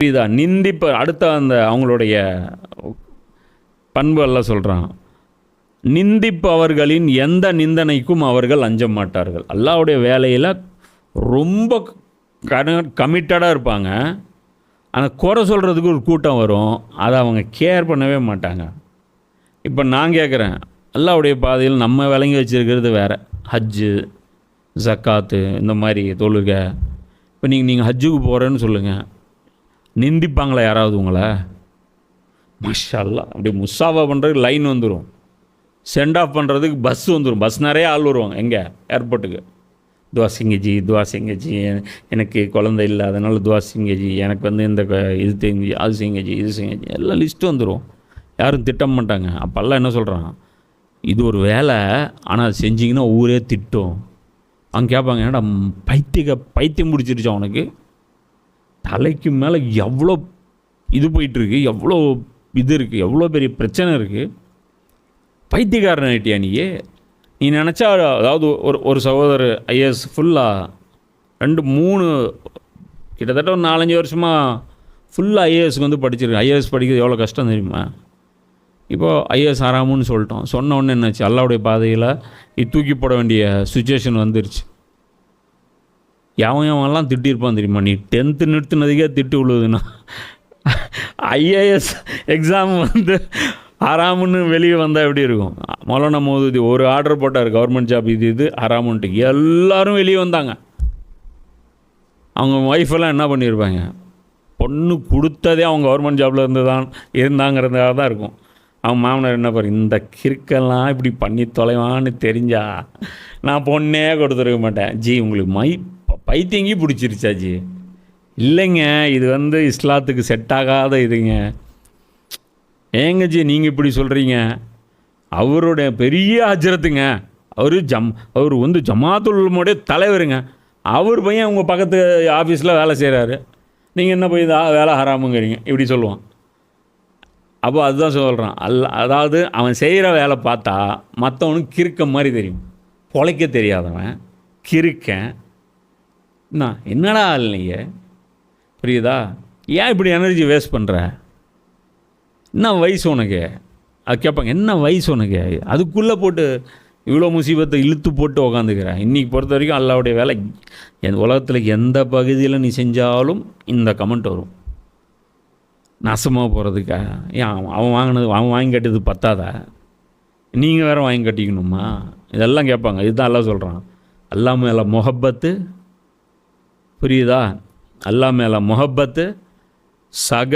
புரியுதா? நிந்திப்ப அடுத்த அந்த அவங்களுடைய பண்புகளில் சொல்கிறான், நிந்திப்பவர்களின் எந்த நிந்தனைக்கும் அவர்கள் அஞ்ச மாட்டார்கள். அல்லாஹ்வுடைய வேலையில் ரொம்ப கமிட்டடாக இருப்பாங்க. ஆனால் குறை சொல்கிறதுக்கு ஒரு கூட்டம் வரும், அதை அவங்க கேர் பண்ணவே மாட்டாங்க. இப்போ நான் கேட்குறேன், அல்லாஹ்வுடைய பாதையில் நம்ம விளங்கி வச்சுருக்கிறது வேறு, ஹஜ்ஜு, ஜக்காத்து, இந்த மாதிரி தொழுகை. இப்போ நீங்கள் ஹஜ்ஜுக்கு போகிறேன்னு சொல்லுங்கள், நிந்திப்பாங்களா யாராவது உங்களை? மாஷா அல்லாஹ் அப்படி முசாஃபா பண்ணுறதுக்கு லைன் வந்துடும், சென்ட் ஆஃப் பண்ணுறதுக்கு பஸ் வந்துடும், பஸ் நிறைய ஆள் வருவாங்க. எங்கே? ஏர்போர்ட்டுக்கு. துவா சிங்கஜி, துவா சிங்கஜி, எனக்கு குழந்தை இல்லை அதனால் துவா சிங்கஜி, எனக்கு வந்து இந்த இது தெரிஞ்சு அது சிங்கஜி, இது சிங்கஜி, எல்லாம் லிஸ்ட்டு வந்துடும். யாரும் திட்ட மாட்டாங்க. அப்போல்லாம் என்ன சொல்கிறான், இது ஒரு வேலை, ஆனால் அது செஞ்சிங்கன்னா ஊரே திட்டும். அவங்க கேட்பாங்க, ஏன்னா பைத்தியம் பிடிச்சிருச்சா உனக்கு? தலைக்கு மேலே எவ்வளோ இது போயிட்டுருக்கு, எவ்வளோ இது இருக்குது, எவ்வளோ பெரிய பிரச்சனை இருக்குது, பைத்தியக்காரன் ஆகிட்டியா நீ நினச்சா. அதாவது ஒரு சகோதரர் ஐஏஎஸ் ஃபுல்லாக 2-3 கிட்டத்தட்ட ஒரு 4-5 வருஷமாக ஃபுல்லாக ஐஏஎஸ்க்கு வந்து படிச்சிருக்கு. ஐஏஎஸ் படிக்கிறது எவ்வளோ கஷ்டம் தெரியுமா? இப்போது ஐஏஎஸ் ஆறாமுன்னு சொல்லிட்டோம். சொன்ன ஒன்று என்னாச்சு, அல்லாஹ்வுடைய பாதையில் தூக்கி போட வேண்டிய சுச்சுவேஷன் வந்துருச்சு. எவன்லாம் திட்டிருப்பான் தெரியுமா? நீ 10th நிறுத்தினதுக்கே திட்டு விழுதுன்னா, ஐஏஎஸ் எக்ஸாம் வந்து ஹராமுன்னு வெளியே வந்தால் எப்படி இருக்கும்? மௌலானா மௌதூதி ஒரு ஆர்டர் போட்டார், கவர்மெண்ட் ஜாப் இது ஹராமுன்ட்டு. எல்லோரும் வெளியே வந்தாங்க. அவங்க ஒய்ஃபெல்லாம் என்ன பண்ணியிருப்பாங்க, பொண்ணு கொடுத்ததே அவங்க கவர்மெண்ட் ஜாபில் இருந்தாங்கிறதாக தான் இருக்கும். அவங்க மாமனார் என்ன பாரு, இந்த கிறுக்கெல்லாம் இப்படி பண்ணி தொலைவான்னு தெரிஞ்சா நான் பொண்ணே கொடுத்துருக்க மாட்டேன். ஜி உங்களுக்கு பைத்தியங்கி பிடிச்சிருச்சா ஜி? இல்லைங்க, இது வந்து இஸ்லாத்துக்கு செட் ஆகாத இதுங்க. ஏங்க ஜி நீங்கள் இப்படி சொல்கிறீங்க? அவருடைய பெரிய ஹஜ்ரத்துங்க, அவர் வந்து ஜமாத்துல் உலமாவுடைய தலைவருங்க. அவர் பையன் உங்கள் பக்கத்து ஆஃபீஸில் வேலை செய்கிறாரு, நீங்கள் என்ன போய் வேலை ஹராமுங்கிறீங்க, இப்படி சொல்லுவான். அப்போ அதுதான் சொல்கிறான், அதாவது அவன் செய்கிற வேலை பார்த்தா மற்றவனுக்கு கிறுக்க மாதிரி தெரியும். பொழைக்க தெரியாதவன் கிறுக்கன். என்னடா இல்லைங்க, புரியுதா? ஏன் இப்படி எனர்ஜி வேஸ்ட் பண்ணுற? என்ன வயசு உனக்கு? அது கேட்பாங்க, என்ன வயசு உனக்கு? அதுக்குள்ளே போட்டு இவ்வளோ முசீபத்தை இழுத்து போட்டு உக்காந்துக்கிறேன். இன்றைக்கி பொறுத்த வரைக்கும் அல்லாஹ்வுடைய வேலை உலகத்தில் எந்த பகுதியில் நீ செஞ்சாலும் இந்த கமெண்ட் வரும், நாசமாக போகிறதுக்கா? ஏன் அவன் வாங்கி கட்டியது பத்தாதா? நீங்கள் வேறு வாங்கி கட்டிக்கணுமா? இதெல்லாம் கேட்பாங்க. இதுதான் அல்லாஹ் சொல்கிறான், அல்லாஹ் மேலே முஹப்பத்து, புரியுதா? அல்லாஹ் மேலே முஹப்பத்து, சக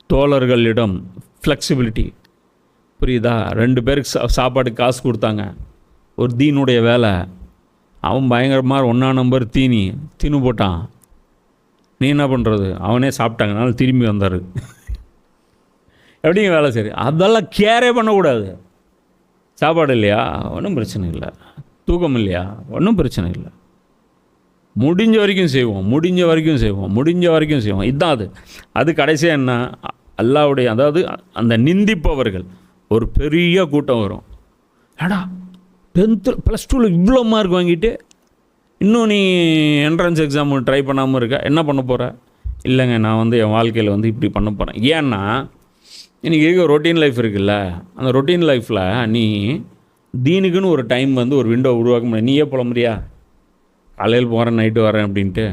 தோழர்களிடம் ஃப்ளெக்சிபிலிட்டி, புரியுதா? 2 பேருக்கு சாப்பாட்டுக்கு காசு கொடுத்தாங்க, ஒரு தீனுடைய வேலை. அவன் பயங்கரமாக 1ஆம் நம்பர் தீனு போட்டான். நீ என்ன பண்ணுறது? அவனே சாப்பிட்டாங்கனால திரும்பி வந்தார். எப்படிங்க வேலை சரி? அதெல்லாம் கேரே பண்ணக்கூடாது. சாப்பாடு இல்லையா? ஒன்றும் பிரச்சனை இல்லை. தூக்கம் இல்லையா? ஒன்றும் பிரச்சனை இல்லை. முடிஞ்ச வரைக்கும் செய்வோம். இதுதான் அது கடைசியாக என்ன, அல்லாஹ்வுடைய, அதாவது அந்த நிந்திப்பவர்கள் ஒரு பெரிய கூட்டம் வரும். ஏடா 10th +2 இவ்வளோ மார்க் வாங்கிட்டு இன்னும் நீ என்ட்ரன்ஸ் எக்ஸாம் ட்ரை பண்ணாமல் இருக்க, என்ன பண்ண போகிற? இல்லைங்க, நான் வந்து என் வாழ்க்கையில் வந்து இப்படி பண்ண போகிறேன். ஏன்னா இன்றைக்கி இருக்க ரொட்டீன் லைஃப் இருக்குல்ல, அந்த ரொட்டீன் லைஃப்பில் நீ தீனுக்குன்னு ஒரு டைம் வந்து ஒரு விண்டோ உருவாக்க முடியாது. நீயே புலம்புறியா, காலையில் போகிறேன் நைட்டு வரேன் அப்படின்ட்டு?